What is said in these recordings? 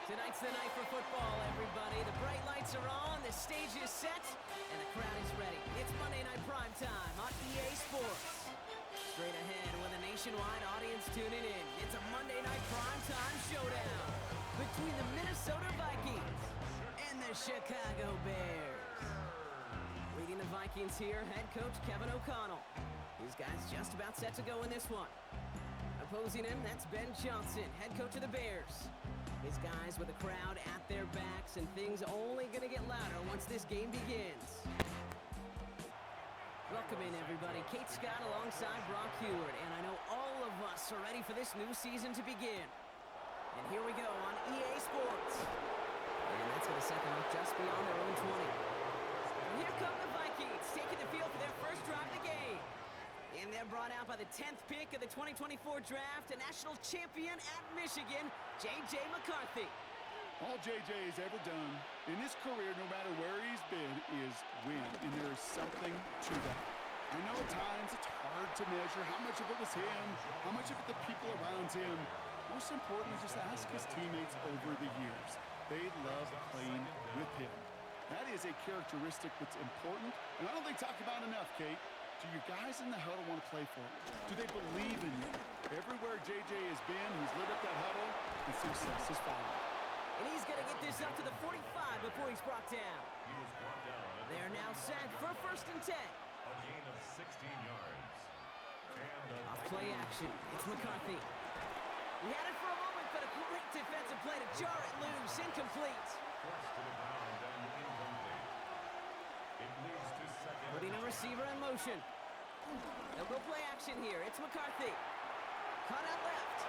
Tonight's the night for football, everybody. The bright lights are on, the stage is set, and the crowd is ready. It's Monday Night Primetime on EA Sports. Straight ahead with a nationwide audience tuning in. It's a Monday Night Primetime showdown between the Minnesota Vikings and the Chicago Bears. Leading the Vikings here, head coach Kevin O'Connell. These guys just about set to go in this one. Opposing him, that's Ben Johnson, head coach of the Bears. These guys with the crowd at their backs, and things only going to get louder once this game begins. Welcome in, everybody. Kate Scott alongside Brock Heward, and I know all of us are ready for this new season to begin. And here we go on EA Sports. And that's going to set them up just beyond their own 20. And here come the Vikings, taking the field for their first drive of the game. And they're brought out by the 10th pick of the 2024 draft, a national champion at Michigan, JJ McCarthy. All JJ has ever done in his career, no matter where he's been, is win. And there is something to that. I know at times it's hard to measure how much of it was him, how much of it the people around him. Most importantly, just ask his teammates over the years. They love playing with him. That is a characteristic that's important, and I don't think talked about enough, Kate. Do you guys in the huddle want to play for him? Do they believe in you? Everywhere JJ has been, he's lit up that huddle, and success is following. And he's going to get this up to the 45 before he's brought down. They're now set for 1st and 10. A gain of 16 yards. Off play action, it's McCarthy. He had it for a moment, but a great defensive play to jar it loose, incomplete. Forced to the ground and incomplete. It leads to second. Putting a receiver in motion. They'll go play action here. It's McCarthy. Caught out left.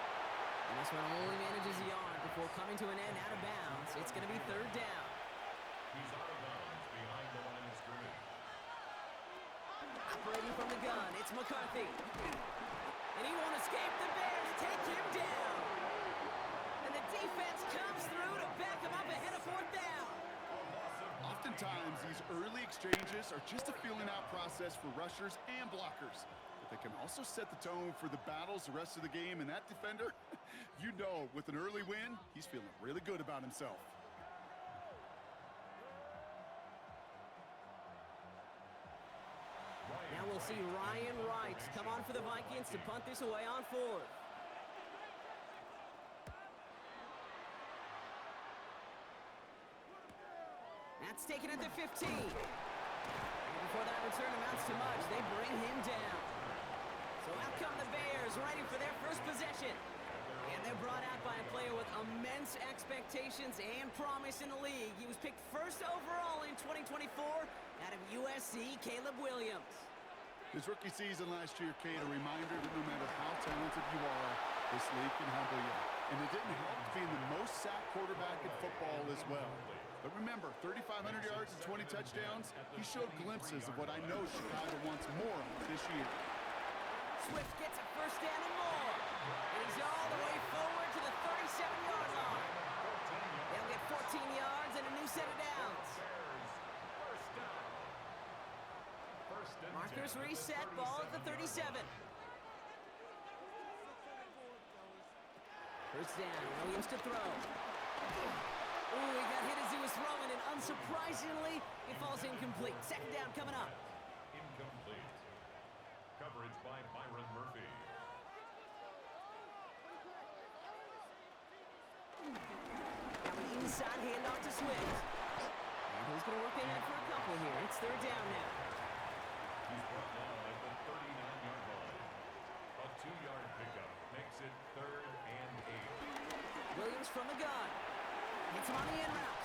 And this one only manages a yard before coming to an end out of bounds. It's going to be 3rd down. He's out of bounds behind the line of scrimmage. Operating from the gun, it's McCarthy. And he won't escape. The Bears take him down. And the defense comes through to back him up ahead of 4th down. Oftentimes, these early exchanges are just a feeling-out process for rushers and blockers. But they can also set the tone for the battles the rest of the game, and that defender, you know, with an early win, he's feeling really good about himself. Now we'll see Ryan Wright come on for the Vikings to punt this away on 4th. That's taken at the 15. And before that return amounts to much, they bring him down. So out come the Bears, ready for their first possession. And they're brought out by a player with immense expectations and promise in the league. He was picked 1st overall in 2024 out of USC, Caleb Williams. His rookie season last year, Kate, a reminder that no matter how talented you are, this league can humble you. And it didn't help being the most sacked quarterback in football as well. But remember, 3,500 yards and 20 touchdowns, he showed glimpses of what I know Chicago wants more of this year. Swift gets a 1st down and more. And he's all the way forward to the 37-yard line. They'll get 14 yards and a new set of downs. Markers reset, ball at the 37. 1st down, Williams to throw. Ooh, he got hit as he was throwing, and unsurprisingly, it falls incomplete. 2nd down coming up. Incomplete. Coverage by Byron Murphy. Now an inside handoff to Swift. And he's going to work ahead for a couple here. It's 3rd down now. He's brought down at the 39-yard line. A 2-yard pickup makes it 3rd and 8. Williams from the gun. Hits him on the in route.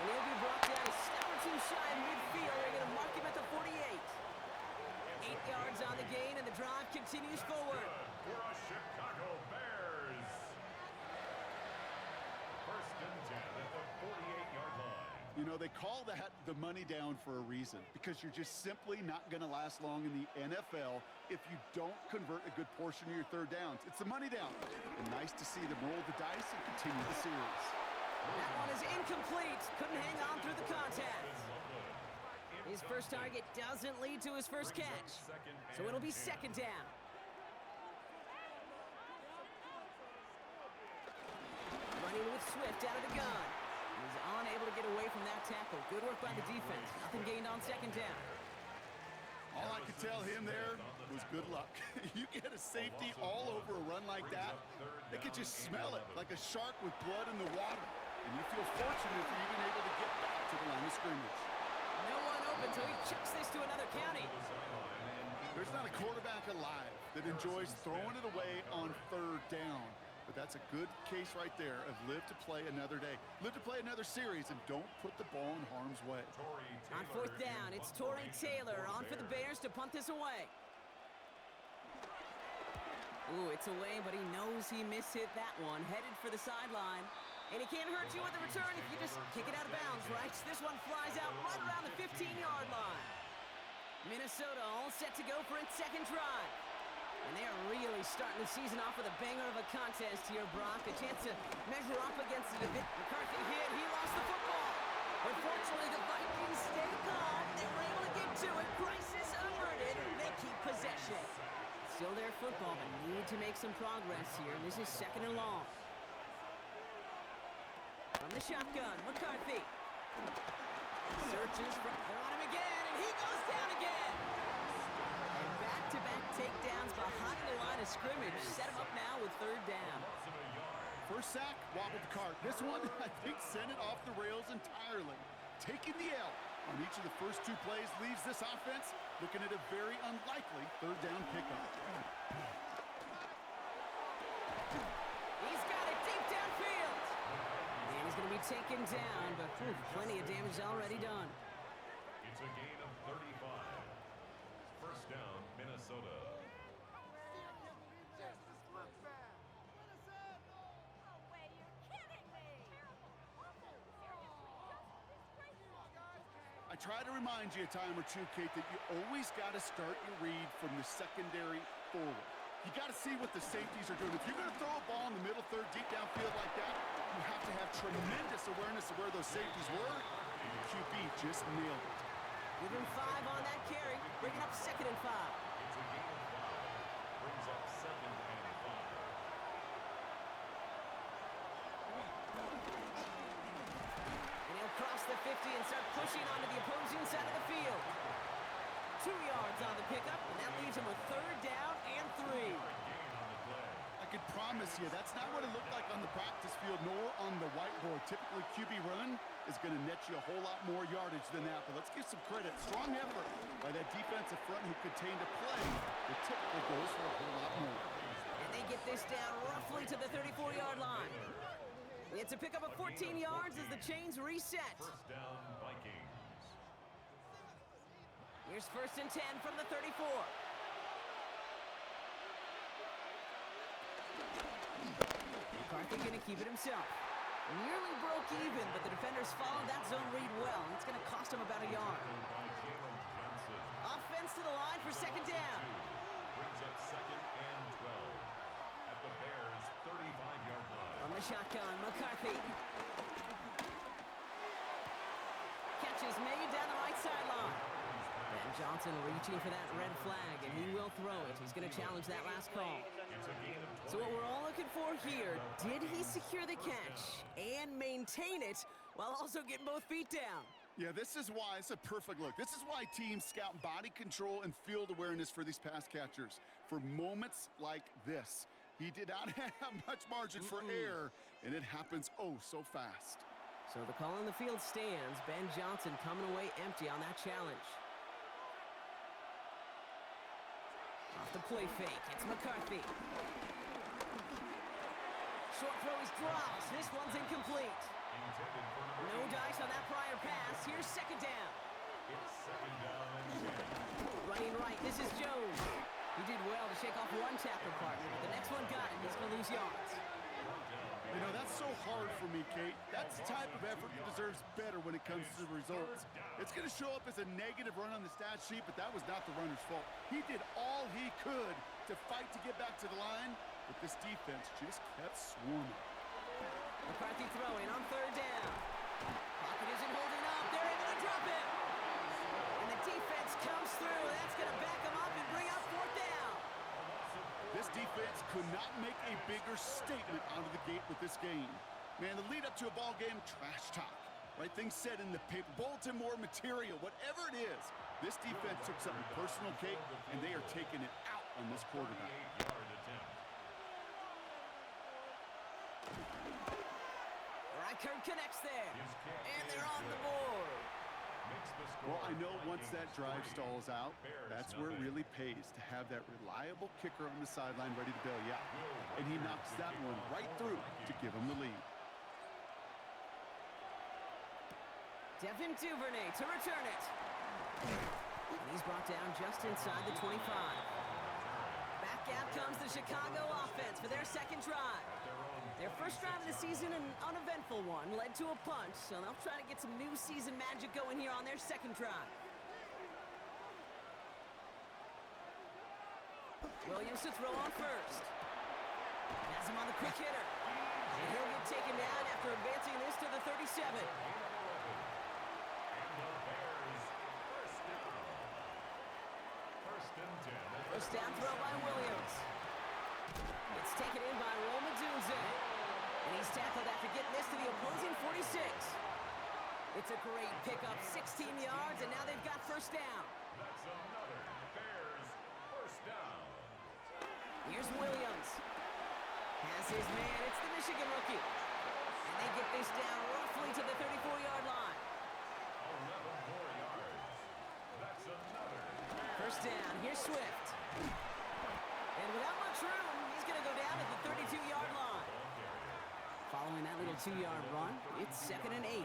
And he'll be brought down a step or 2 shy of midfield. They're going to mark him at the 48. 8 yards on the gain, and the drive continues forward. For a Chicago Bears. 1st and 10 at the 48-yard line. You know, they call that the money down for a reason, because you're just simply not going to last long in the NFL if you don't convert a good portion of your 3rd downs. It's the money down. And nice to see them roll the dice and continue the series. That one is incomplete. Couldn't hang on through the contact. His first target doesn't lead to his first catch. So it'll be 2nd down. Running with swift out of the gun. He's unable to get away from that tackle. Good work by the defense. Nothing gained on second down. All I could tell him there was good luck. You get a safety all over a run like that, they could just smell it like a shark with blood in the water. And you feel fortunate if you're even able to get back to the line of scrimmage. No one open, so he chucks this to another county. There's not a quarterback alive that enjoys throwing it away on third down. But that's a good case right there of live to play another day. Live to play another series and don't put the ball in harm's way. On fourth down, it's Torrey Taylor on for the Bears to punt this away. Ooh, it's away, but he knows he mishit that one. Headed for the sideline. And he can't hurt you with the return if you just kick it out of bounds, right? This one flies out right around the 15-yard line. Minnesota all set to go for its second drive. And they are really starting the season off with a banger of a contest here, Brock. A chance to measure up against the McCarthy hit. He lost the football. Unfortunately, the Vikings stay calm. They were able to get to it. Crisis averted. They keep possession. Still their football, but need to make some progress here. This is second and long. From the shotgun, McCarthy. Searches for... They're on him again, and he goes down again. And back-to-back takedowns behind the line of scrimmage. Set him up now with third down. First sack, wobbled the cart. This one, I think, sent it off the rails entirely. Taking the L on each of the first two plays leaves this offense looking at a very unlikely third down pickup. He's got it deep downfield. And he's going to be taken down, but plenty of damage already done. It's a gain of 35. First down, Minnesota. I try to remind you a time or two, Kate, that you always got to start your read from the secondary forward. You got to see what the safeties are doing. If you're going to throw a ball in the middle third, deep downfield like that, you have to have tremendous awareness of where those safeties were. And the QB just nailed it. Give him 5 on that carry, bringing up second and 5. It's a gain of 5. Brings up second and 5. And he'll cross the 50 and start pushing onto the opposing side of the field. 2 yards on the pickup, and that leaves him with third down and 3. I can promise you that's not what it looked like on the practice field nor on the whiteboard. Typically, QB run is going to net you a whole lot more yardage than that. But let's give some credit. Strong effort by that defensive front who contained a play that typically goes for a whole lot more. And they get this down roughly to the 34-yard line. It's a pickup of 14 yards as the chains reset. First down, Vikings. Here's first and 10 from the 34. McCarthy going to keep it himself. Nearly broke even, but the defenders followed that zone read well, and it's going to cost him about a yard. Offense to the line for second down. Brings up second and 12 at the Bears' 35-yard line. From the shotgun, McCarthy. Catch is made down the right sideline. Ben Johnson reaching for that red flag, and he will throw it. He's going to challenge that last call. It's a gain of 20. So what we're all looking for here, did he secure the catch and maintain it while also getting both feet down? Yeah, this is why it's a perfect look. This is why teams scout body control and field awareness for these pass catchers. For moments like this, he did not have much margin for error, and it happens oh so fast. So the call on the field stands. Ben Johnson coming away empty on that challenge. Off the play fake, it's McCarthy. Short throw is dropped. This one's incomplete. No dice on that prior pass. Here's second down. It's second down and 10. Running right, this is Jones. He did well to shake off one tackle partner, but the next one got him. He's going to lose yards. You know, that's so hard for me, Kate. That's the type of effort that deserves better when it comes to the results. It's going to show up as a negative run on the stat sheet, but that was not the runner's fault. He did all he could to fight to get back to the line, but this defense just kept swarming. McCarthy throwing on third down. Pocket isn't holding up. They're able to drop it. And the defense comes through. That's going to back them up and bring up fourth down. This defense could not make a bigger statement out of the gate with this game. Man, the lead up to a ball game, trash talk. Right, things said in the paper, bulletin board material, whatever it is. This defense took something personal, Kate, and they are taking it out on this quarterback. Reichert connects there, and they're on the board. Well, I know once that drive stalls out, that's where it really pays to have that reliable kicker on the sideline ready to bail you out. And he knocks that one right through to give him the lead. Devin Duvernay to return it. And he's brought down just inside the 25. Back out comes the Chicago offense for their second drive. Their first drive of the season, an uneventful one, led to a punch, so they'll try to get some new season magic going here on their second drive. Williams to throw on first. Has him on the quick hitter. And he'll get taken down after advancing this to the 37. First down throw by Williams. It's taken in by Roma Dunze. And he's tackled after getting this to the opposing 46. It's a great pickup, 16 yards, and now they've got first down. That's another Bears first down. Here's Williams. Has his man. It's the Michigan rookie. And they get this down roughly to the 34-yard line. 11 more yards. That's another. First down. Here's Swift. And without much room, he's going to go down at the 32-yard line. Following that little 2-yard run, it's 2nd and 8.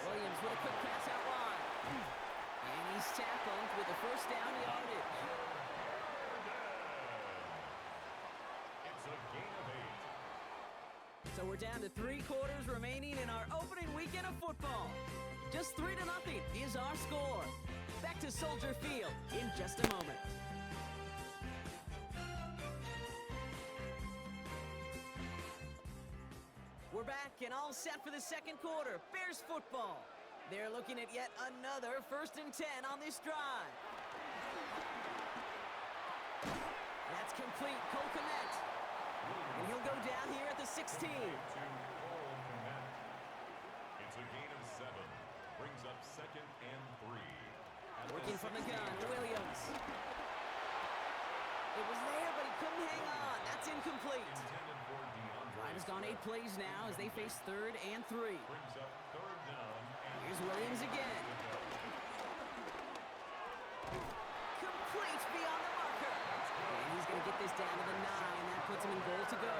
Williams with a quick pass out wide. And he's tackled with the first down yardage. It's a gain of 8. So we're down to 3 quarters remaining in our opening weekend of football. Just 3-0 is our score. Back to Soldier Field in just a moment. We're back and all set for the second quarter. Bears football. They're looking at yet another 1st and 10 on this drive. That's complete. Cole Kmet. And he'll go down here at the 16. It's a gain of 7. Brings up 2nd and 3. Working from the gun, Williams. It was there, but he couldn't hang on. That's incomplete. Drive has gone 8 plays now as they face 3rd and 3. Brings up 3rd down. Here's Williams again. Complete beyond the marker. And he's going to get this down to the 9, and that puts him in goal to go.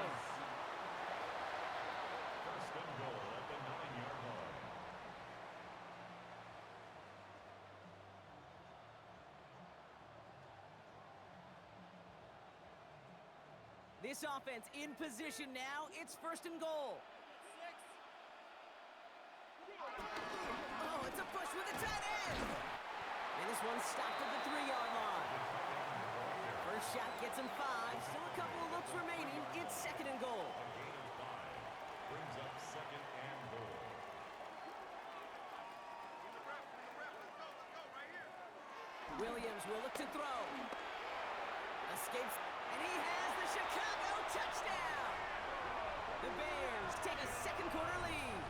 First and goal at the 9-yard line. This offense in position now. It's 1st and goal. Oh, it's a push with a tight end. And this one's stopped at the 3-yard line. First shot gets him 5. Still a couple of looks remaining. It's 2nd and goal. A gain of 5. Brings up 2nd and goal. Williams will look to throw. Escapes, and he has the Chicago touchdown. The Bears take a second quarter lead.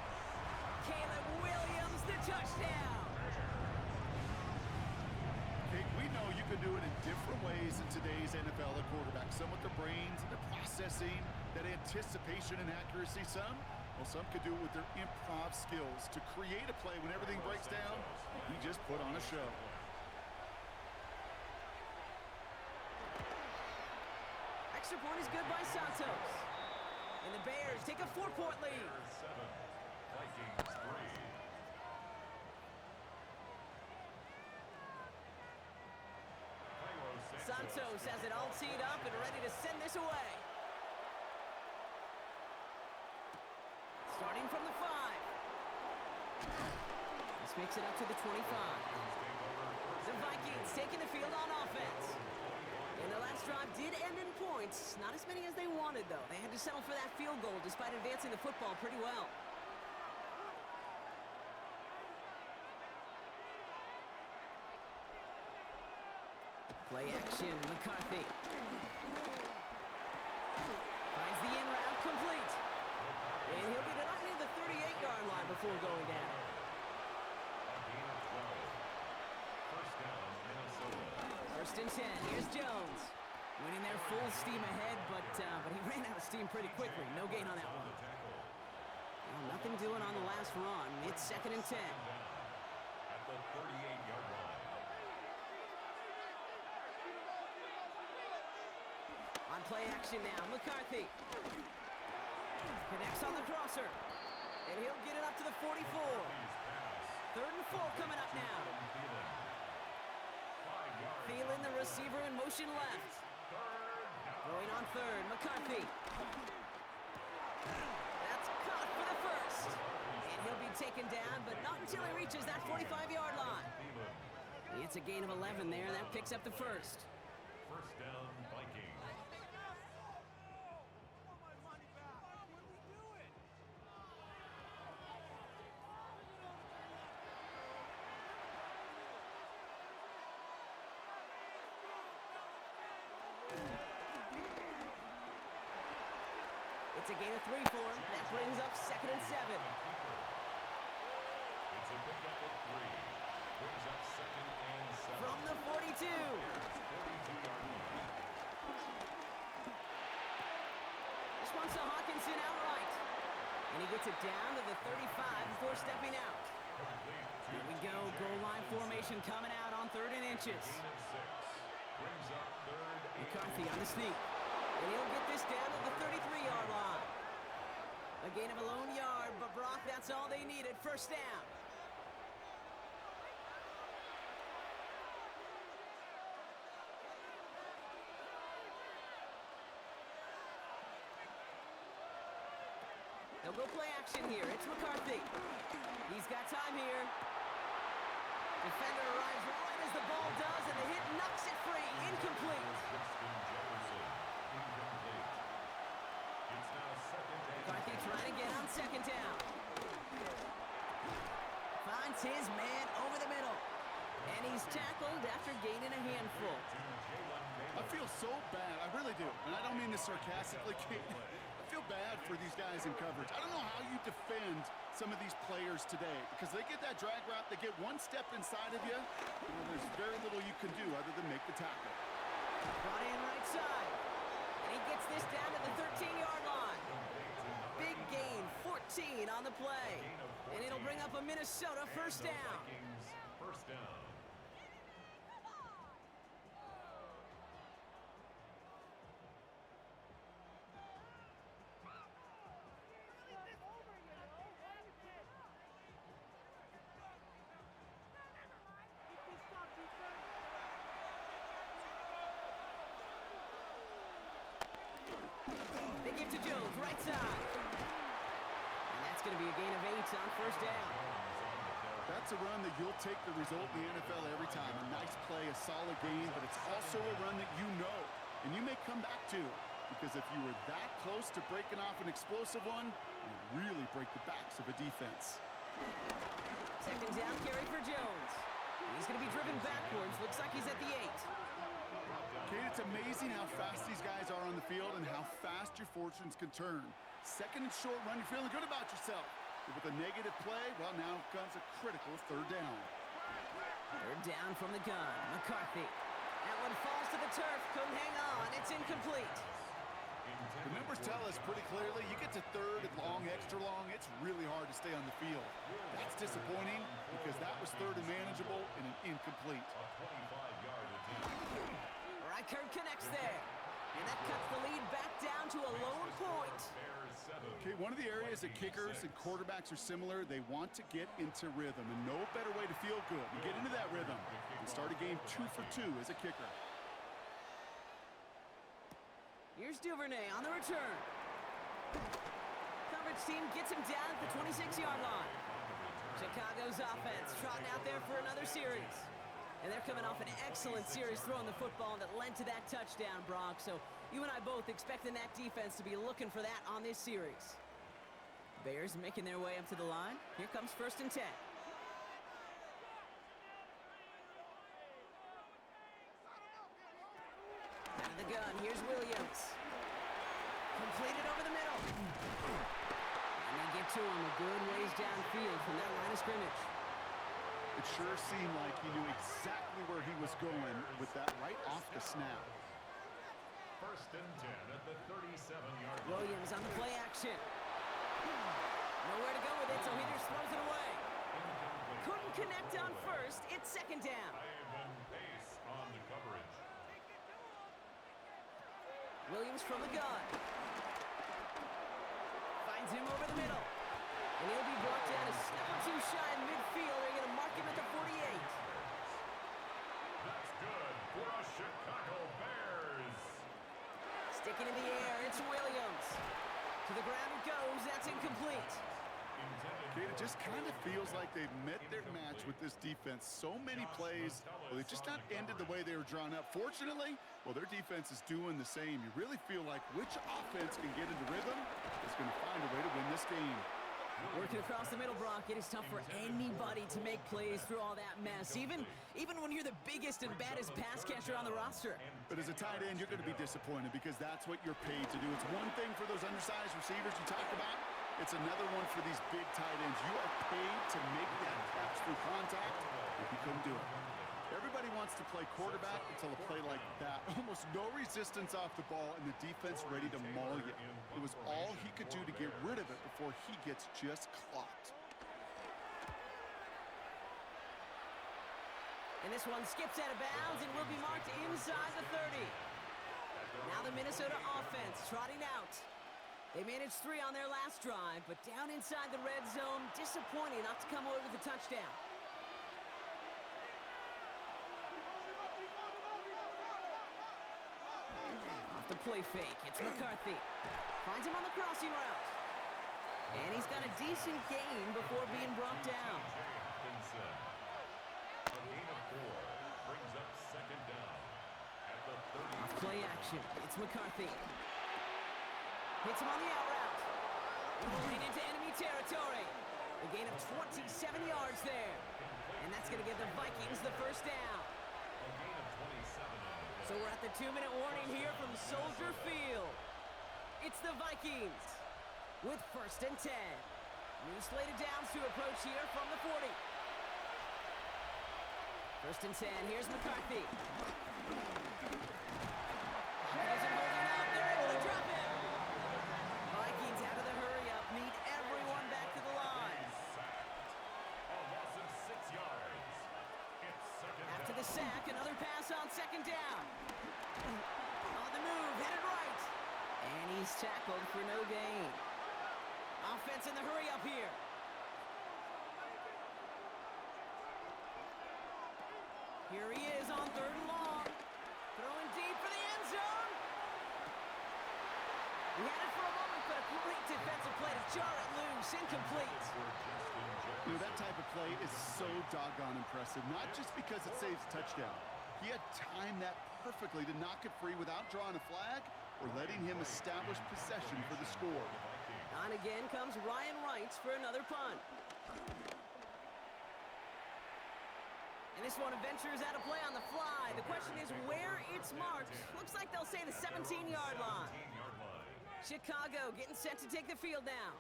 Caleb Williams, the touchdown. Kate, we know you can do it in different ways in today's NFL at quarterback. Some with their brains and their processing, that anticipation and accuracy. Some could do it with their improv skills to create a play when everything breaks down. He just put on a show. Extra point is good by Santos. And the Bears take a 4-point lead. Bears 7. Vikings 3. Santos has it all teed up and ready to send this away. Starting from the 5. This makes it up to the 25. The Vikings taking the field on offense. And the last drive did end in points. Not as many as they wanted, though. They had to settle for that field goal despite advancing the football pretty well. Play action, McCarthy. Finds the in route complete. And he'll get it up near the 38-yard line before going down. A gain of 12. First down, Minnesota. First and 10. Here's Jones. Winning there full steam ahead, but he ran out of steam pretty quickly. No gain on that one. Well, nothing doing on the last run. It's second and 10. At the 38-yard line. On play action now, McCarthy. Connects on the crosser. And he'll get it up to the 44. Third and 4 coming up now. Thielen, the receiver, in motion left. Going on third, McCarthy. That's caught for the first. And he'll be taken down, but not until he reaches that 45-yard line. It's a gain of 11 there, and that picks up the first. First down, Vikings. It's a gain of 3 for him. That brings up second and 7. It's a pickup of 3. Brings up second and 7. From the 42. 42-yard line. This one's to Hawkinson outright. And he gets it down to the 35 before stepping out. Here we go. Goal line formation coming out on 3rd and inches. Gain of 6. Brings up 3rd and McCarthy on the sneak. And he'll get this down to the 33-yard line. A gain of a lone yard, but Brock, that's all they needed. First down. They'll go play action here. It's McCarthy. He's got time here. Defender arrives right as the ball does, and the hit knocks it free. Incomplete. McCarthy trying to get on second down. Finds his man over the middle. And he's tackled after gaining a handful. I feel so bad. I really do. And I don't mean this sarcastically, Kate. I feel bad for these guys in coverage. I don't know how you defend some of these players today because they get that drag route, they get one step inside of you, there's very little you can do other than make the tackle. Brought in right side. And he gets this down to the 13-yard line. Big gain, 14 on the play. And it'll bring up a Minnesota first down. First down. They give to Jones, right side. And that's going to be a gain of 8 on first down. That's a run that you'll take the result in the NFL every time. A nice play, a solid game, but it's also a run that you know, and you may come back to, because if you were that close to breaking off an explosive one, you really break the backs of a defense. Second down carry for Jones. He's going to be driven backwards. Looks like he's at the 8. Kate, it's amazing how fast these guys are on the field and how fast your fortunes can turn. Second and short run, you're feeling good about yourself. But with a negative play, well, now comes a critical third down. Third down from the gun. McCarthy. That one falls to the turf. Couldn't hang on. It's incomplete. The numbers tell us pretty clearly, you get to third and long, extra long, it's really hard to stay on the field. That's disappointing because that was third and manageable and an incomplete. A 25-yard attempt. Reichert connects there. And that cuts the lead back down to a lone point. Okay, one of the areas that kickers and quarterbacks are similar, they want to get into rhythm, and no better way to feel good than get into that rhythm and start a game 2 for 2 as a kicker. Here's Duvernay on the return. Coverage team gets him down at the 26-yard line. Chicago's offense trotting out there for another series. And they're coming off an excellent series throwing the football that led to that touchdown, Brock. So you and I both expecting that defense to be looking for that on this series. Bears making their way up to the line. Here comes first and 10. Out of the gun, here's Williams. Completed over the middle. And they get to him a good ways downfield from that line of scrimmage. It sure seemed like he knew exactly where he was going with that right off the snap. First and 10 at the 37-yard line. Williams on the play action. Nowhere to go with it, so he just throws it away. Couldn't connect on first. It's second down. Ivan Pace on the coverage. Williams from the gun. Finds him over the middle. And he'll be brought down a step or two shy in midfield. They're going to mark him at the 48. That's good for the Chicago Bears. Sticking in the air, it's Williams. To the ground it goes. That's incomplete. It just kind of feels like they've met their match with this defense. So many plays, well, they've just not ended the way they were drawn up. Fortunately, well, their defense is doing the same. You really feel like which offense can get into rhythm is going to find a way to win this game. Working across the middle, Brock, it is tough for anybody to make plays through all that mess, even when you're the biggest and baddest pass catcher on the roster. But as a tight end, you're going to be disappointed because that's what you're paid to do. It's one thing for those undersized receivers you talked about. It's another one for these big tight ends. You are paid to make that catch through contact, but you couldn't do it. Everybody wants to play quarterback until a play like that. Almost no resistance off the ball and the defense ready to maul you. It was all he could do to get rid of it before he gets just clocked. And this one skips out of bounds and will be marked inside the 30. Now the Minnesota offense trotting out. They managed 3 on their last drive, but down inside the red zone, disappointing not to come away with a touchdown. Off the play fake, it's McCarthy. Finds him on the crossing route. And he's got a decent gain before being brought down. A gain of 4 brings up second down at the 30. Off play action, it's McCarthy. Hits him on the out route. Rolling into enemy territory. A gain of 27 yards there. And that's going to give the Vikings the first down. A gain of 27. So we're at the 2-minute warning here from Soldier Field. It's the Vikings with first and 10. New slated downs to approach here from the 40. First and 10, here's McCarthy. Pocket isn't holding up, they're able to drop him. Vikings out of the hurry up, need everyone back to the line. A loss of 6 yards. It's second down. After the sack, another pass on second down. On the move, headed right. And he's tackled for no gain. Offense in the hurry up here. Here he is on 3rd and long. Throwing deep for the end zone. He had it for a moment, but a great defensive play to jar it loose. Incomplete. You know, that type of play is so doggone impressive, not just because it saves a touchdown. He had timed that perfectly to knock it free without drawing a flag or letting him establish possession for the score. On again comes Ryan Wright for another punt. And this one ventures out of play on the fly. The question is where it's marked. Looks like they'll say the 17-yard line. Chicago getting set to take the field now.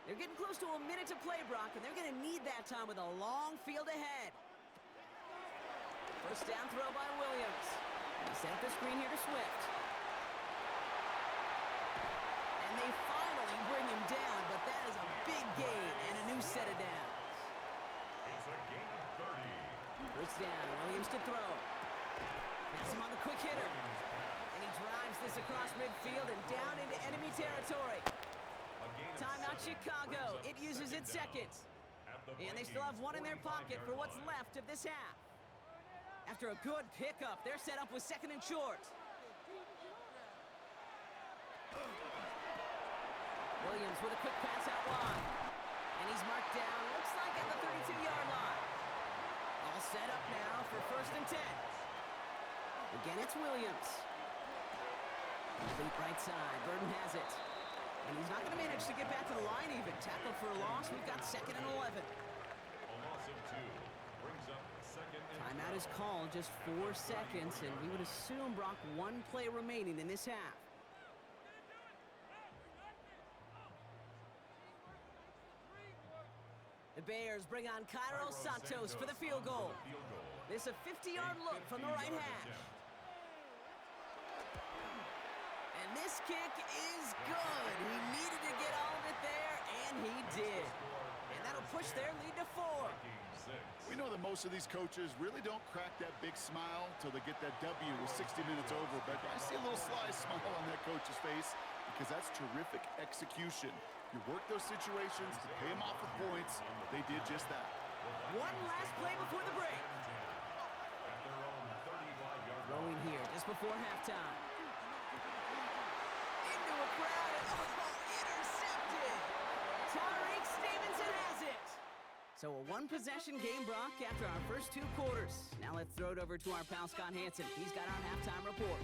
They're getting close to a minute to play, Brock, and they're going to need that time with a long field ahead. First down throw by Williams. He set up the screen here to Swift. And they finally bring him down, but that is a big gain and a new set of downs. It's a gain of 30. First down, Williams to throw. Pass him on the quick hitter. And he drives this across midfield and down into enemy territory. Timeout Chicago. It uses its second. And they still have one in their pocket for what's left of this half. After a good pickup, they're set up with 2nd and short. Williams with a quick pass out wide. And he's marked down, looks like at the 32-yard line. All set up now for 1st and 10. Again, it's Williams. Complete right side. Burden has it. And he's not going to manage to get back to the line even. Tackled for a loss. We've got 2nd and 11. A loss of 2 brings up second and Timeout is called, just 4 seconds, and we would assume, Brock, 1 play remaining in this half. The Bears bring on Cairo Santos for the field goal. This a 50-yard look from the right hash. And this kick is good. He needed to get all of it there, and he did. And that'll push their lead to 4. We know that most of these coaches really don't crack that big smile till they get that W with 60 minutes over, but I see a little sly smile on that coach's face because that's terrific execution. You work those situations to pay them off with points. They did just that. One last play before the break. Throwing here just before halftime. Into a crowd and intercepted. Tariq Stevenson has it. So a one-possession game, Brock, after our first 2 quarters. Now let's throw it over to our pal Scott Hansen. He's got our halftime report.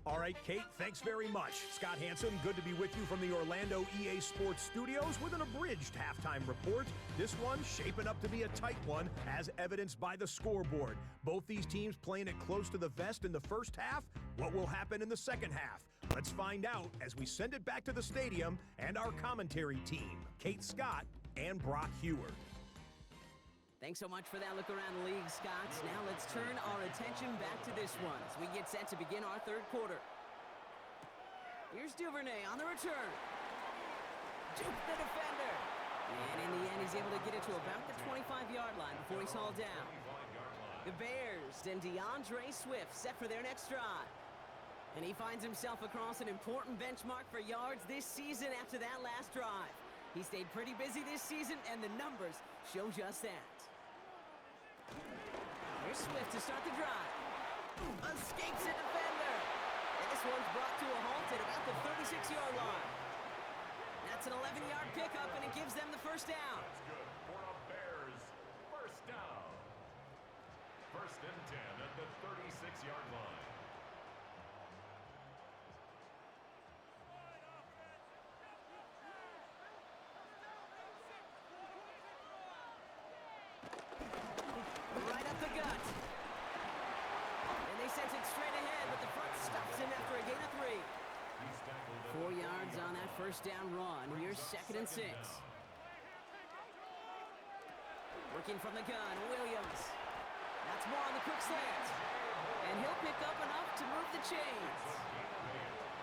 All right, Kate, thanks very much. Scott Hansen, good to be with you from the Orlando EA Sports Studios with an abridged halftime report. This one shaping up to be a tight one, as evidenced by the scoreboard. Both these teams playing it close to the vest in the first half. What will happen in the second half? Let's find out as we send it back to the stadium and our commentary team, Kate Scott and Brock Heward. Thanks so much for that look around the league, Scott. Now let's turn our attention back to this one as we get set to begin our third quarter. Here's Duvernay on the return. Juke the defender. And in the end, he's able to get it to about the 25-yard line before he's hauled down. The Bears and DeAndre Swift set for their next drive. And he finds himself across an important benchmark for yards this season after that last drive. He stayed pretty busy this season, and the numbers show just that. Here's Swift to start the drive. Escapes a defender. And this one's brought to a halt at about the 36-yard line. That's an 11-yard pickup, and it gives them the first down. That's good for the Bears. First down. First and 10 at the 36-yard line. Right up the gut. And they sent it straight ahead, but the front stops him after a gain of 3. 4 yards on that first down run. Here's 2nd and 6. Working from the gun, Williams. That's more on the quick slant. And he'll pick up enough to move the chains.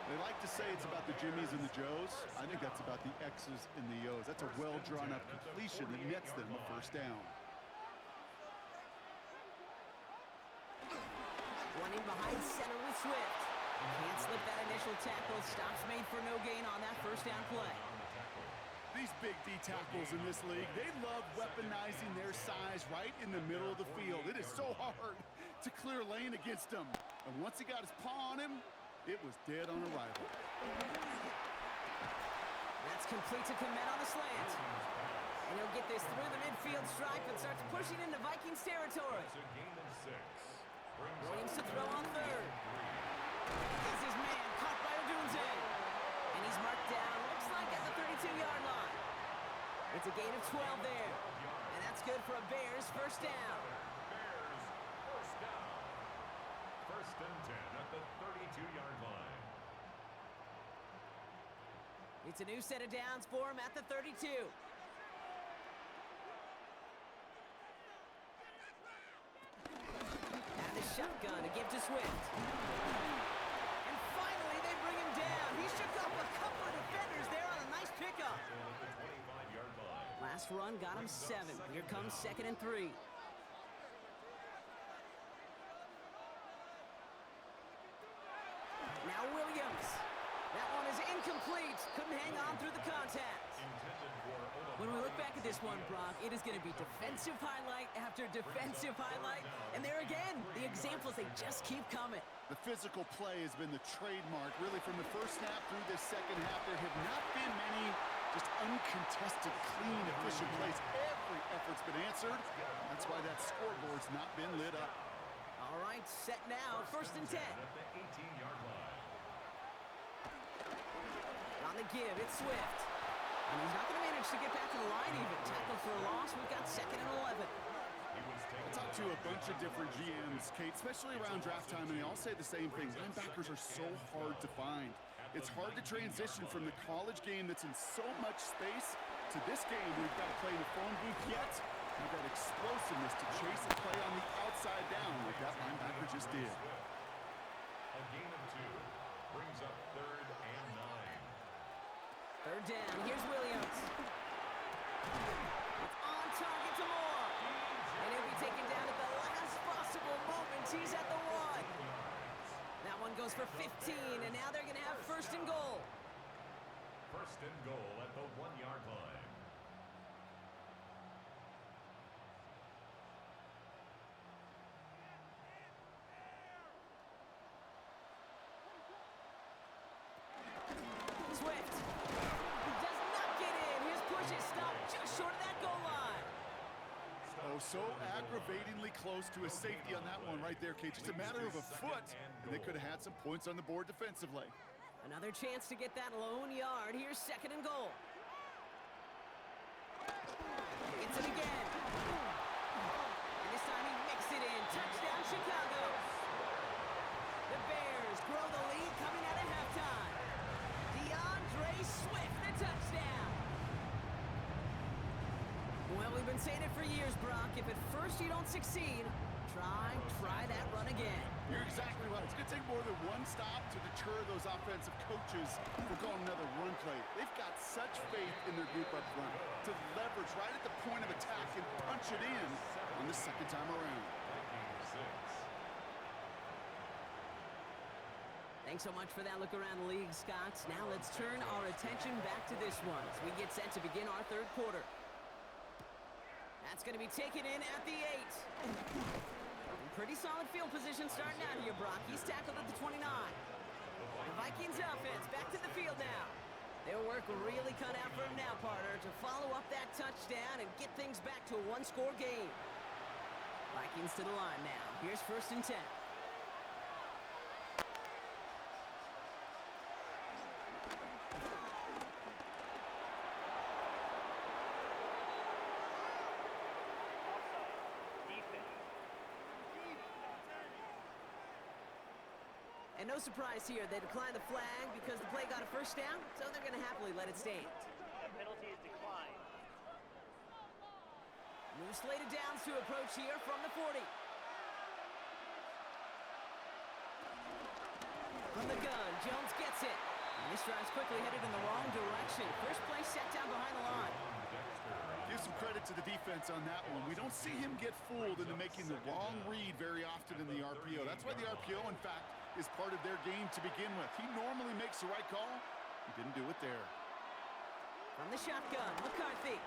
They like to say it's about the Jimmies and the Joes. I think that's about the X's and the O's. That's a well-drawn-up completion that nets them a first down. Running behind center with Swift. Can't slip that initial tackle. Stops made for no gain on that first down play. These big D tackles in this league, they love weaponizing their size right in the middle of the field. It is so hard to clear lane against him. And once he got his paw on him, it was dead on arrival. That's complete to Komet on the slant. And he'll get this through the midfield stripe and starts pushing into Vikings territory. It's a gain of 6. Williams to throw on 3rd. Is his man caught by Odunze. And he's marked down, looks like at the 32-yard line. It's a gain of 12 there. And that's good for a Bears first down. Bears first down. First and 10 at the 32-yard line. It's a new set of downs for him at the 32. Shotgun to give to Swift. And finally, they bring him down. He shook up a couple of defenders there on a nice pickup. Last run got him 7. Here comes 2nd and 3. Now Williams. That one is incomplete. Couldn't hang on through the contact. When we look back at this one, Brock, it is going to be defensive highlight after defensive highlight. And there again, the examples, they just keep coming. The physical play has been the trademark, really, from the first half through this second half. There have not been many just uncontested, clean, efficient plays. Every effort's been answered. That's why that scoreboard's not been lit up. All right, set now, 1st and 10. At the 18-yard line. On the give, it's Swift. And he's not going to manage to get back to the line even. Tackle for a loss. We've got 2nd and 11. I talked to a bunch of different GMs, Kate, especially around draft time, and they all say the same thing. Linebackers are so hard to find. It's hard to transition from the college game that's in so much space to this game we've got to play in the phone booth yet. We've got explosiveness to chase and play on the outside down like that linebacker just did. A gain of 2 brings up 3rd and 9. Third down. Here's Williams. It's on target to Moore. And he'll be taken down at the last possible moment. He's at the 1. That one goes for 15, and now they're going to have 1st and goal. 1st and goal at the 1-yard line. Swift. He does not get in. His push is stopped just short of that goal line. Oh, so aggravatingly close to a safety on that one right there, Kate. Just a matter of a foot, and they could have had some points on the board defensively. Another chance to get that lone yard. Here's 2nd and goal. Gets it again. And this time he mixed it in. Touchdown, Chicago. The Bears grow the lead coming out of halftime. DeAndre Swift, the touchdown. Well, we've been saying it for years, Brock. If at first you don't succeed, try that run again. You're exactly right. It's going to take more than one stop to deter those offensive coaches from calling another run play. They've got such faith in their group up front to leverage right at the point of attack and punch it in on the 2nd time around. Thanks so much for that look around the league, Scott. Now let's turn our attention back to this one as we get set to begin our 3rd quarter. That's going to be taken in at the 8. Pretty solid field position starting out here, Brock. He's tackled at the 29. The Vikings offense back to the field now. Their work really cut out for him now, partner, to follow up that touchdown and get things back to a 1-score game. Vikings to the line now. Here's 1st and 10. And no surprise here, they declined the flag because the play got a 1st down, so they're going to happily let it stand. The penalty is declined. New slated downs to approach here from the 40. From the gun, Jones gets it. And this drive's quickly headed in the wrong direction. First play set down behind the line. Give some credit to the defense on that one. We don't see him get fooled into making the wrong read very often in the RPO. That's why the RPO, in fact, is part of their game to begin with. He normally makes the right call. He didn't do it there. From the shotgun, McCarthy.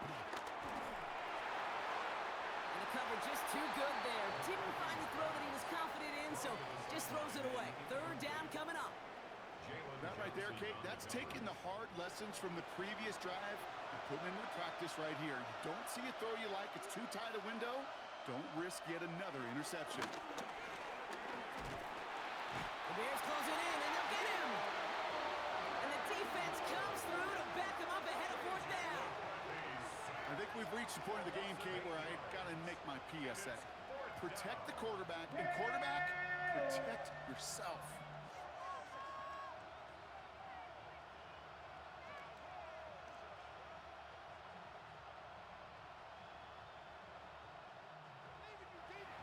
And the cover just too good there. Didn't find the throw that he was confident in, so just throws it away. 3rd down coming up. That right there, Kate, that's taking the hard lessons from the previous drive and putting them into practice right here. You don't see a throw you like, it's too tight a window, don't risk yet another interception. The Bears close it in, and they'll get him. And the defense comes through to back him up ahead of 4th down. I think we've reached the point of the game, Kate, where I got to make my PSA. Protect the quarterback, and quarterback, protect yourself.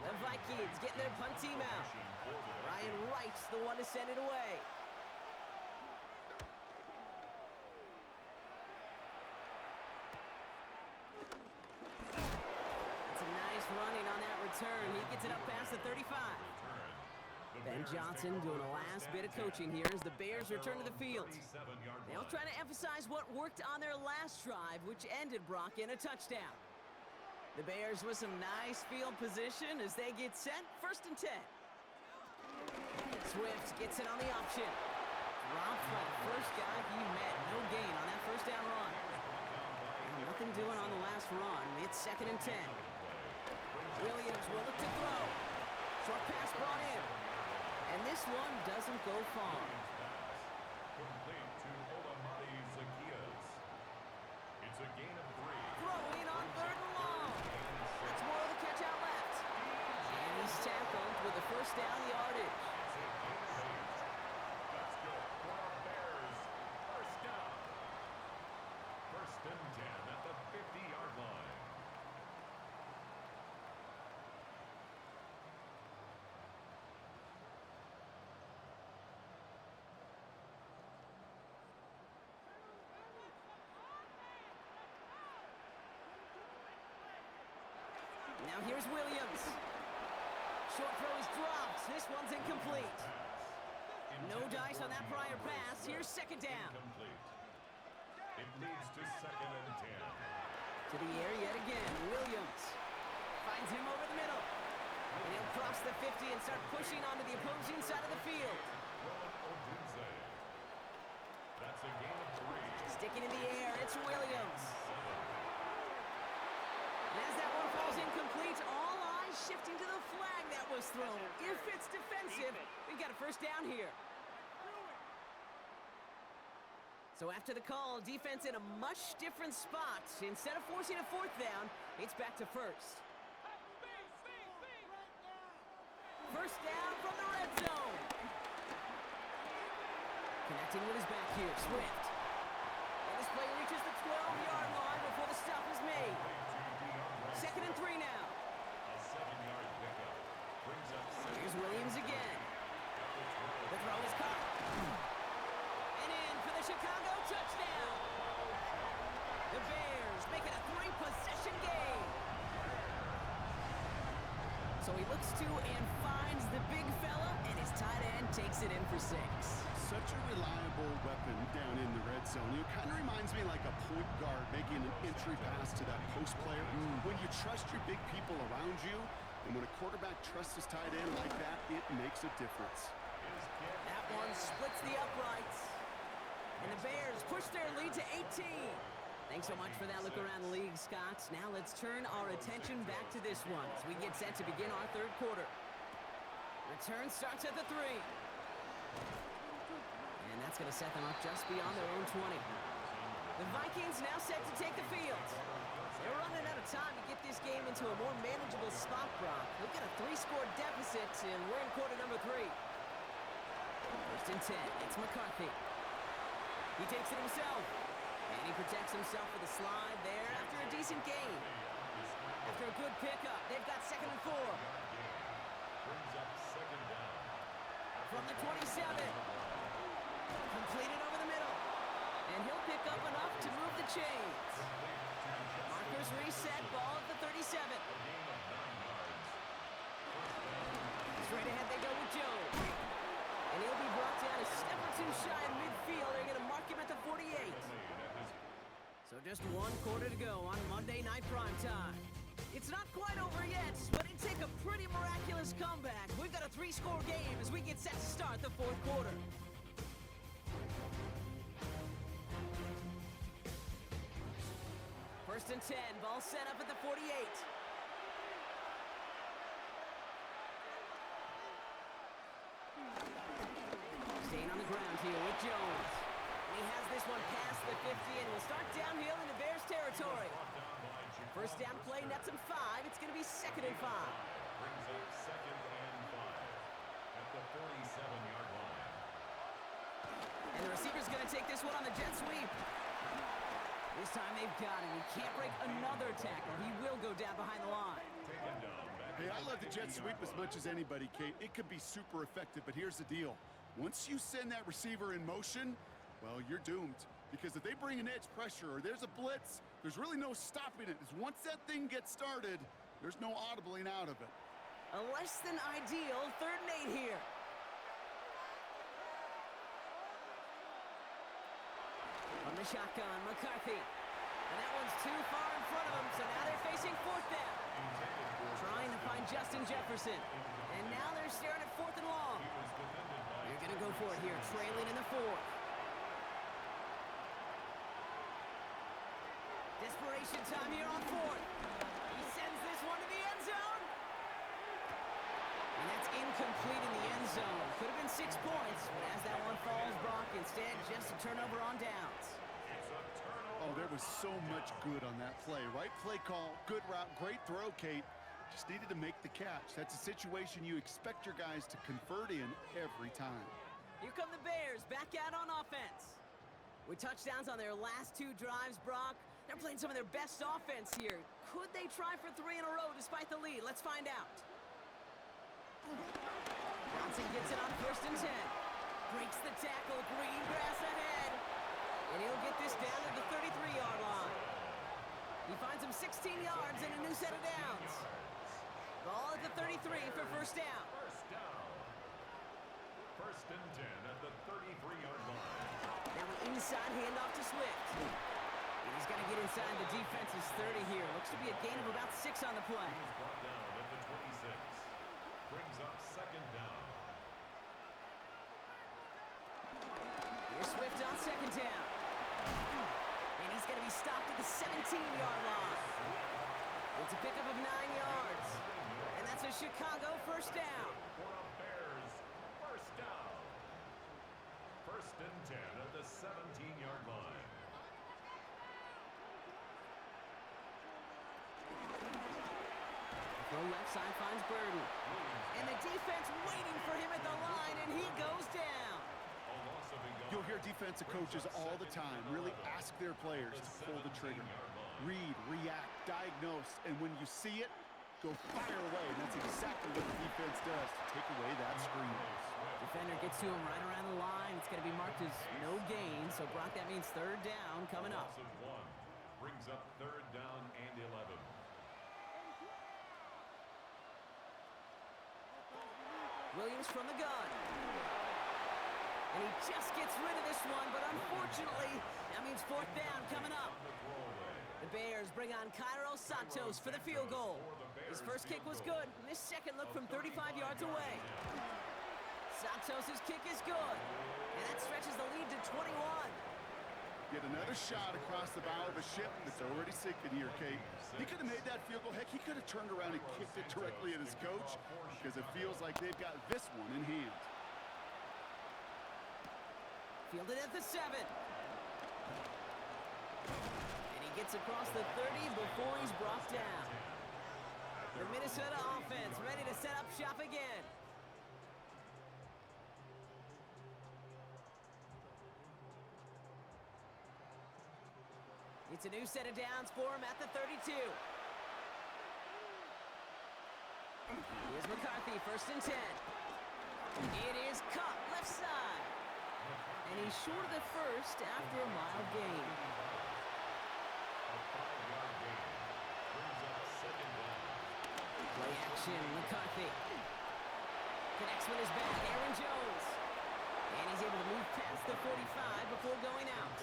The Vikings getting their punt team out. Ryan Wright's the one to send it away. It's a nice running on that return. He gets it up past the 35. Ben Johnson doing a last bit of coaching here as the Bears return to the field. They'll try to emphasize what worked on their last drive, which ended, Brock, in a touchdown. The Bears with some nice field position as they get set. 1st and 10. Swift gets it on the option. Dropped by the first guy he met. No gain on that 1st down run. And nothing doing on the last run. It's 2nd and 10. Williams will look to throw. Short pass brought in. And this one doesn't go far. Complete to Olamide Zacchaeus. It's a gain of 3. Throwing on 3rd and long. That's more of the catch out left. And he's tackled with the 1st down yardage. Let's go for our Bears. Here's Williams. Short throw is dropped. This one's incomplete. No dice on that prior pass. Here's second down. Incomplete. It leads to 2nd and 10. To the air yet again. Williams finds him over the middle. And he'll cross the 50 and start pushing onto the opposing side of the field. That's a gain of 3. Sticking in the air, it's Williams. And as that one falls incomplete, all eyes shifting to the flag that was thrown. If it's defensive, we've got a first down here. So after the call, defense in a much different spot. Instead of forcing a 4th down, it's back to 1st. First down from the red zone. Connecting with his back here, Swift. And this play reaches the 12-yard line before the stop is made. 2nd and 3 now. A 7-yard pickup brings up 2nd. Here's Williams again. The throw is caught. And in for the Chicago touchdown. The Bears make it a 3-possession game. So he looks to and finds the big fella, and his tight end takes it in for 6. Such a reliable weapon down in the red zone. It kind of reminds me like a point guard making an entry pass to that post player. When you trust your big people around you, and when a quarterback trusts his tight end like that, it makes a difference. That one splits the uprights. And the Bears push their lead to 18. Thanks so much for that look around the league, Scott. Now let's turn our attention back to this one as we get set to begin our 3rd quarter. Return starts at the 3. And that's going to set them up just beyond their own 20. The Vikings now set to take the field. They're running out of time to get this game into a more manageable spot, Brock. They've got a 3-score deficit, and we're in quarter number 3. First and 10, it's McCarthy. He takes it himself. And he protects himself with a slide there after a decent gain. After a good pickup, they've got 2nd and 4. Brings up 2nd down. From the 27. Completed over the middle. And he'll pick up enough to move the chains. Markers reset, ball at the 37. Straight ahead they go with Jones. And he'll be brought down a step or 2 shy in midfield. They're going to mark him at the 48. So just 1 quarter to go on Monday Night Primetime. It's not quite over yet, but it take a pretty miraculous comeback. We've got a 3-score game as we get set to start the 4th quarter. First and 10, ball set up at the 48. Staying on the ground here with Jones. He has this one past the 50 and will start downhill into Bears territory. First down play nets him 5. It's going to be 2nd and 5. Brings up 2nd and 5 at the 47-yard line. And the receiver's going to take this one on the jet sweep. This time they've got him. He can't break another tackle. He will go down behind the line. Taken down. Hey, I love the jet sweep as much as anybody, Kate. It could be super effective, but here's the deal. Once you send that receiver in motion, well, you're doomed. Because if they bring an edge pressure or there's a blitz, there's really no stopping it. Once that thing gets started, there's no audibling out of it. A less than ideal 3rd and 8 here. From the shotgun, McCarthy. And that one's too far in front of him, so now they're facing 4th down. Trying to find Justin Jefferson. And now they're staring at 4th and long. They're going to go for it here, trailing in the 4th. Desperation time here on 4th. He sends this one to the end zone. And that's incomplete in the end zone. Could have been 6 points, but as that one falls, Brock, instead just a turnover on downs. Oh, there was so much good on that play. Right play call, good route, great throw, Kate. Just needed to make the catch. That's a situation you expect your guys to convert in every time. Here come the Bears, back out on offense. With touchdowns on their last 2 drives, Brock, they're playing some of their best offense here. Could they try for 3 in a row despite the lead? Let's find out. Johnson gets it on 1st and 10. Breaks the tackle, green grass ahead. And he'll get this down to the 33-yard line. He finds him 16 yards and a new set of downs. at the 33 for first down. First down. First and 10 at the 33-yard line. Now an inside handoff to Swift. And he's got to get inside the defense's 30 here. Looks to be a gain of about 6 on the play. He's brought down at the 26. Brings up second down. Here's Swift on second down. And he's going to be stopped at the 17-yard line. It's a pickup of 9 yards. And that's a Chicago first down. For a Bears first down. First and 10 at the 17-yard line. The left side finds Burden. And the defense waiting for him at the line, and he goes down. A loss of a yard. You'll hear defensive coaches all the time really ask their players to pull the trigger. Read, react, diagnose, and when you see it, go fire away. And that's exactly what the defense does to take away that screen. Defender gets to him right around the line. It's going to be marked as no gain, so Brock, that means third down coming up. Loss of 1 brings up third down and 11. Williams from the gun. And he just gets rid of this one, but unfortunately, that means fourth down coming up. The Bears bring on Cairo Santos for the field goal. His first kick was good, and his second look from 35 yards away. Santos' kick is good, and that stretches the lead to 21. Get another shot across the bow of a ship that's already sinking here, Kate. He could have made that field goal. Heck, he could have turned around and kicked it directly at his coach because it feels like they've got this one in hand. Fielded at the 7. And he gets across the 30 before he's brought down. The Minnesota offense ready to set up shop again. It's a new set of downs for him at the 32. Here's McCarthy, first and 10. It is caught left side. And he's short of the first after a mild gain. A 5-yard gain brings up second down. Play action, McCarthy. Connects with his back, Aaron Jones. And he's able to move past the 45 before going out.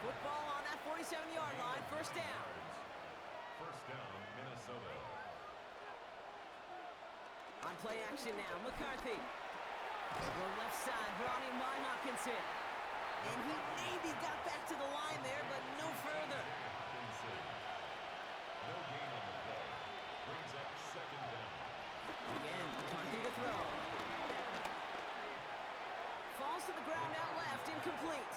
Football on that 47-yard line, first down. First down, Minnesota. On play action now, McCarthy. The left side, brought in by Hawkinson. And he maybe got back to the line there, but no further. No gain on the play. Brings up second down. Again, McCarthy to throw. Falls to the ground out left, incomplete.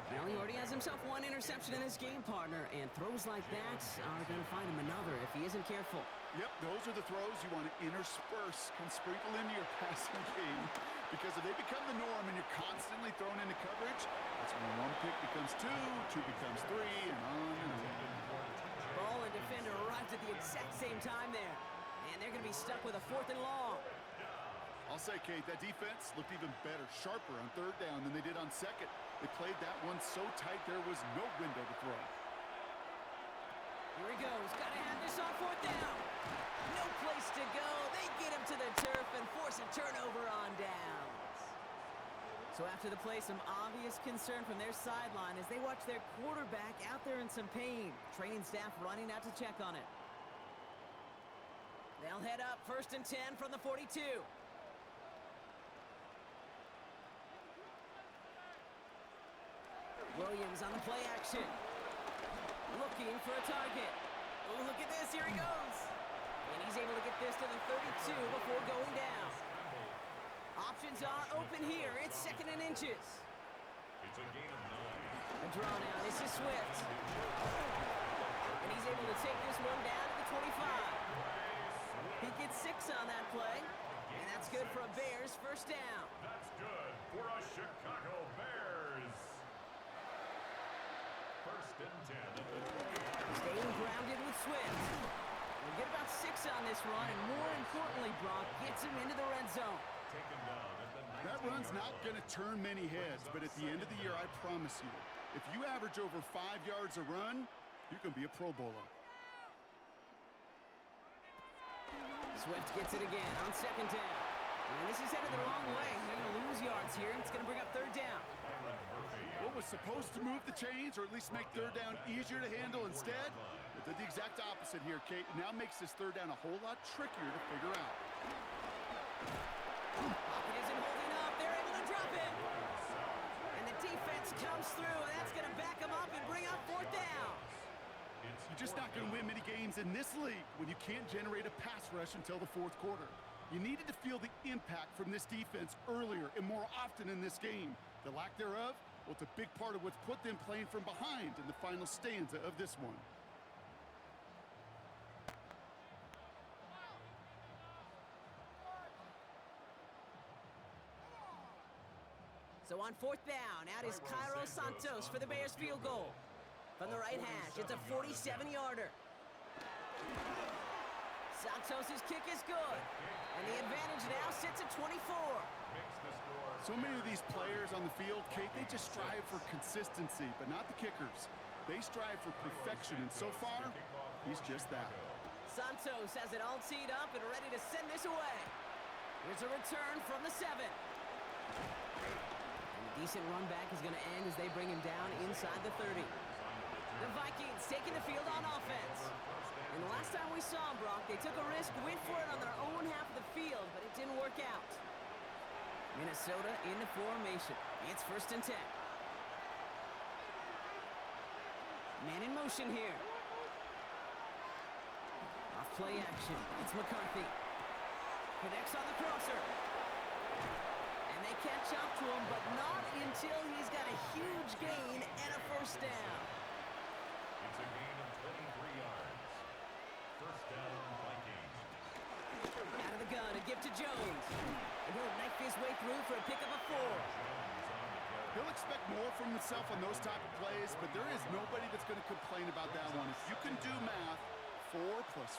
Well, he already has himself one interception in his game, partner, and throws like that are going to find him another if he isn't careful. Yep, those are the throws you want to intersperse and sprinkle into your passing game. Because if they become the norm and you're constantly thrown into coverage, that's when one pick becomes two becomes three, and on and on. Ball and defender arrived at the exact same time there. And they're going to be stuck with a 4th and long. I'll say, Kate, that defense looked even better, sharper on third down than they did on second. They played that one so tight there was no window to throw. Here he goes. Got to have this on 4th down. No place to go. They get him to the turf and force a turnover on downs. So after the play, some obvious concern from their sideline as they watch their quarterback out there in some pain. Training staff running out to check on it. They'll head up first and 10 from the 42. Williams on the play action. Looking for a target. Oh, look at this. Here he goes. And he's able to get this to the 32 before going down. Options are open here. It's 2nd and inches. It's a gain of 9. A draw now. This is Swift. And he's able to take this one down to the 25. He gets 6 on that play. And that's good for a Bears first down. That's good for a Chicago Bears. First and 10 at the 20. Staying grounded with Swift. We'll get about 6 on this run, and more importantly, Brock gets him into the red zone. Taken down at the 19. That run's not going to turn many heads, but at the end of the year, I promise you, if you average over 5 yards a run, you can be a Pro Bowler. Swift gets it again on second down. And this is headed the wrong way. They're going to lose yards here. It's going to bring up third down. What was supposed to move the chains or at least make third down easier to handle instead? It did the exact opposite here, Kate. It now makes this third down a whole lot trickier to figure out. Pocket isn't holding up. They're able to drop it. And the defense comes through, and that's going to back them up and bring up fourth down. You're just not going to win many games in this league when you can't generate a pass rush until the fourth quarter. You needed to feel the impact from this defense earlier and more often in this game. The lack thereof, well, it's a big part of what's put them playing from behind in the final stanza of this one. So on fourth down, out is Cairo Santos for the Bears field goal. From the right hash, it's a 47-yarder. Santos' kick is good. And the advantage now sits at 24. So many of these players on the field, Kate, they just strive for consistency, but not the kickers. They strive for perfection, and so far, he's just that. Santos has it all teed up and ready to send this away. Here's a return from the 7. And a decent run back is going to end as they bring him down inside the 30. The Vikings taking the field on offense. And the last time we saw them, Brock, they took a risk, went for it on their own half of the field, but it didn't work out. Minnesota in the formation. It's 1st and 10. Man in motion here. Off play action. It's McCarthy. Connects on the crosser. And they catch up to him, but not until he's got a huge gain and a first down. It's a gain of 23 yards. First down, Vikings. Out of the gun, a give to Jones. And he'll knife his way through for a pickup of 4. He'll expect more from himself on those type of plays, but there is nobody that's going to complain about that one. If you can do math, 4 +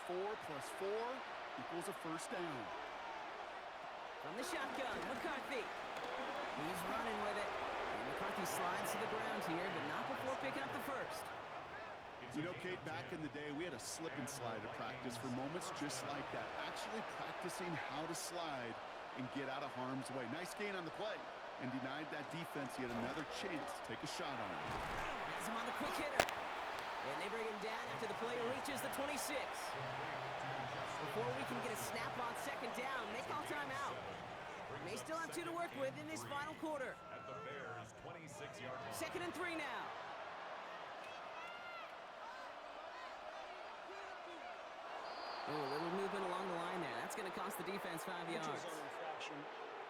4 + 4 equals a first down. From the shotgun, McCarthy. He's running with it. And McCarthy slides to the ground here, but not before picking up the first. You know, Kate, back in the day, we had a slip and slide at practice for moments just like that. Actually practicing how to slide and get out of harm's way. Nice gain on the play, and denied that defense yet another chance to take a shot on him. Has him on the quick hitter. And they bring him down after the play reaches the 26. Before we can get a snap on second down, they call timeout. They still have 2 to work with in this final quarter. At the Bears' 26-yard line. 2nd and 3 now. Oh, a little movement along the line there. That's going to cost the defense 5 yards. Zone infraction.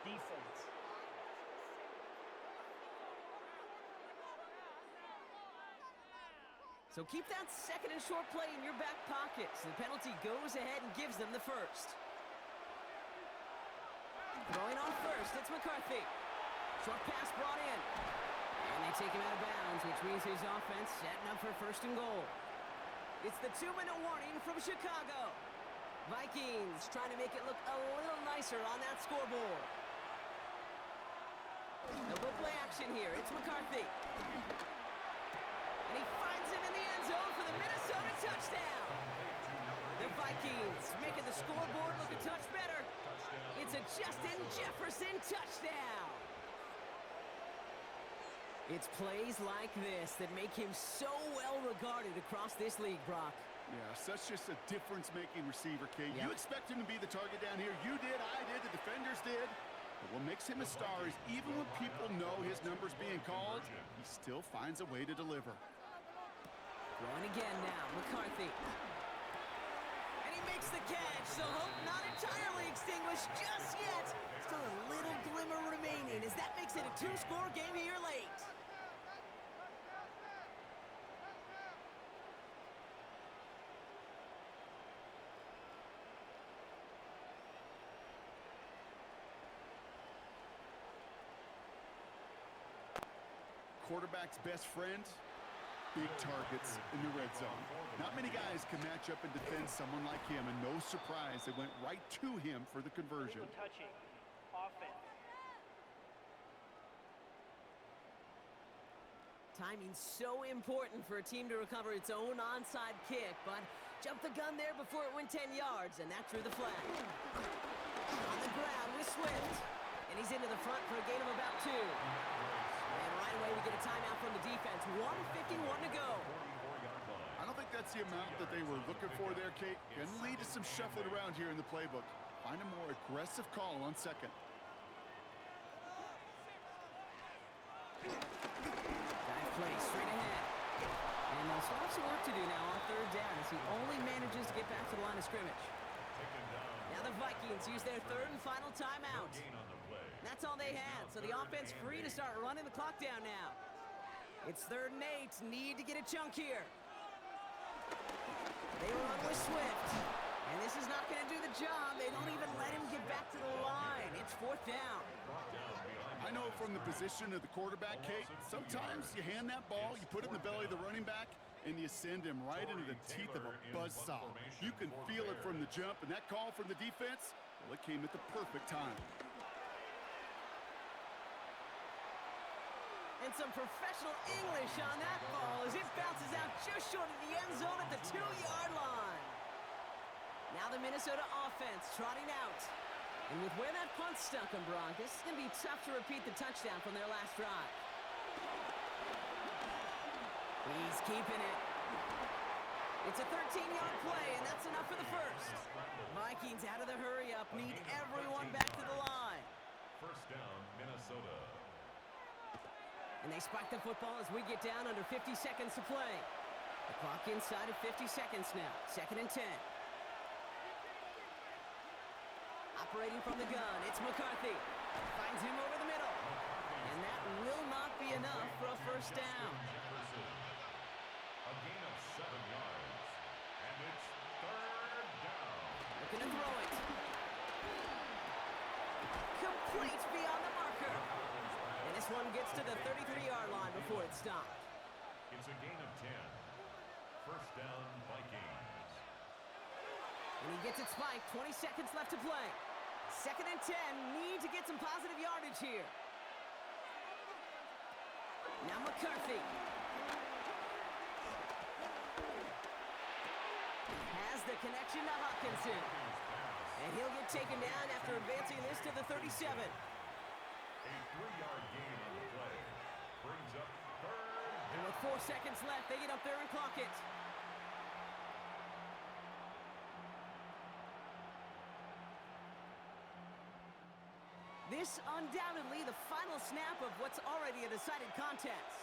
Defense. So keep that 2nd and short play in your back pocket. So the penalty goes ahead and gives them the first. Throwing on first, it's McCarthy. Short pass brought in. And they take him out of bounds, which means his offense setting up for 1st and goal. It's the 2-minute warning from Chicago. Vikings trying to make it look a little nicer on that scoreboard. They'll go play action here. It's McCarthy. And he finds him in the end zone for the Minnesota touchdown. The Vikings making the scoreboard look a touch better. It's a Justin Jefferson touchdown. It's plays like this that make him so well regarded across this league, Brock. Yeah, such just a difference-making receiver, Kate. Yep. You expect him to be the target down here. You did, I did, the defenders did. But what makes him a star is even when people know his number's being called, he still finds a way to deliver. Throwing again now, McCarthy. And he makes the catch, so hope not entirely extinguished just yet. Still a little glimmer remaining as that makes it a 2-score game here late. Quarterback's best friend, big targets in the red zone. Not many guys can match up and defend someone like him, and no surprise, they went right to him for the conversion. Touching. Offense. Timing's so important for a team to recover its own onside kick, but Jumped the gun there before it went 10 yards, and that drew the flag. On the ground with Swift. And he's into the front for a gain of about 2. And right away we get a timeout from the defense. 1:51 to go. I don't think that's the amount that they were looking for there, Kate. Can lead to some shuffling around here in the playbook. Find a more aggressive call on second. Dive play straight ahead. And they'll still have some work to do now on 3rd down as he only manages to get back to the line of scrimmage. Now the Vikings use their 3rd and final timeout. That's all they had, so the offense free to start running the clock down now. It's 3rd and 8. Need to get a chunk here. They run with Swift. And this is not going to do the job. They don't even let him get back to the line. It's 4th down. I know from the position of the quarterback, Kate, sometimes you hand that ball, you put it in the belly of the running back, and you send him right into the teeth of a buzzsaw. You can feel it from the jump, and that call from the defense, well, it came at the perfect time. And some professional English on that ball as it bounces out just short of the end zone at the 2-yard line. Now the Minnesota offense trotting out. And with where that punt stuck them, Brock, this is going to be tough to repeat the touchdown from their last drive. He's keeping it. It's a 13-yard play, and that's enough for the first. Vikings out of the hurry-up need everyone back to the line. 1st down, Minnesota. And they spike the football as we get down under 50 seconds to play. The clock inside of 50 seconds now. 2nd and 10. Operating from the gun, it's McCarthy. Finds him over the middle. And that will not be enough for a 1st down. A gain of 7 yards. And it's 3rd down. Looking to throw it. Complete beyond the marker. And this one gets to the 33-yard line before it's stopped. It's a gain of 10. 1st down, Vikings. And he gets it spiked. 20 seconds left to play. 2nd and 10. Need to get some positive yardage here. Now McCarthy. Has the connection to Hawkinson. And he'll get taken down after advancing this to the 37. A 3-yard gain on the play. Brings up 3rd. And with 4 seconds left, they get up there and clock it. This undoubtedly the final snap of what's already a decided contest.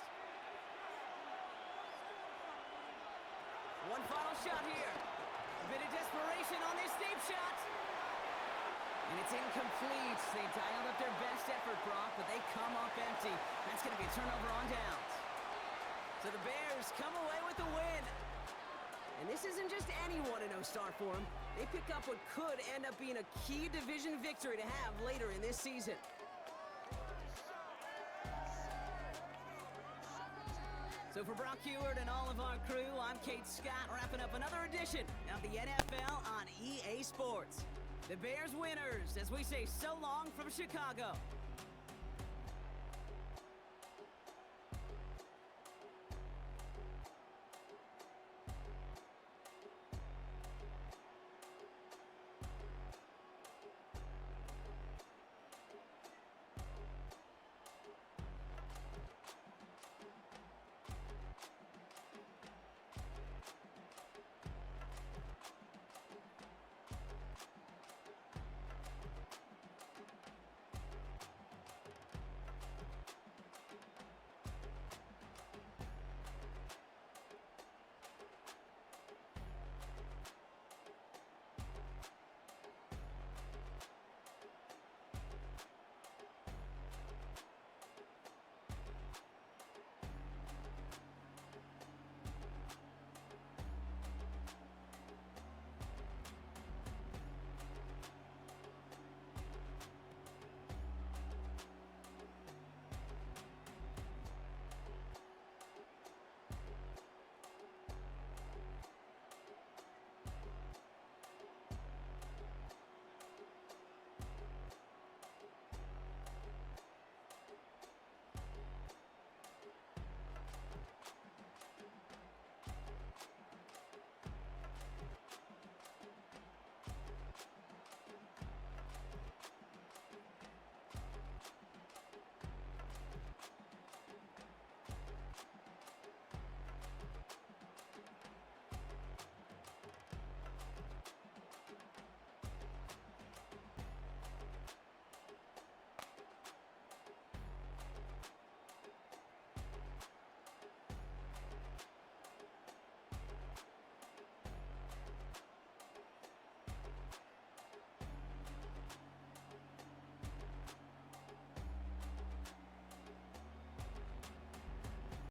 One final shot here. A bit of desperation on this deep shot. And it's incomplete. They dialed up their best effort, Brock, but they come up empty. That's going to be a turnover on downs. So the Bears come away with the win. And this isn't just any 1-0 start for them. They pick up what could end up being a key division victory to have later in this season. So for Brock Heward and all of our crew, I'm Kate Scott, wrapping up another edition of the NFL on EA Sports. The Bears winners as we say so long from Chicago.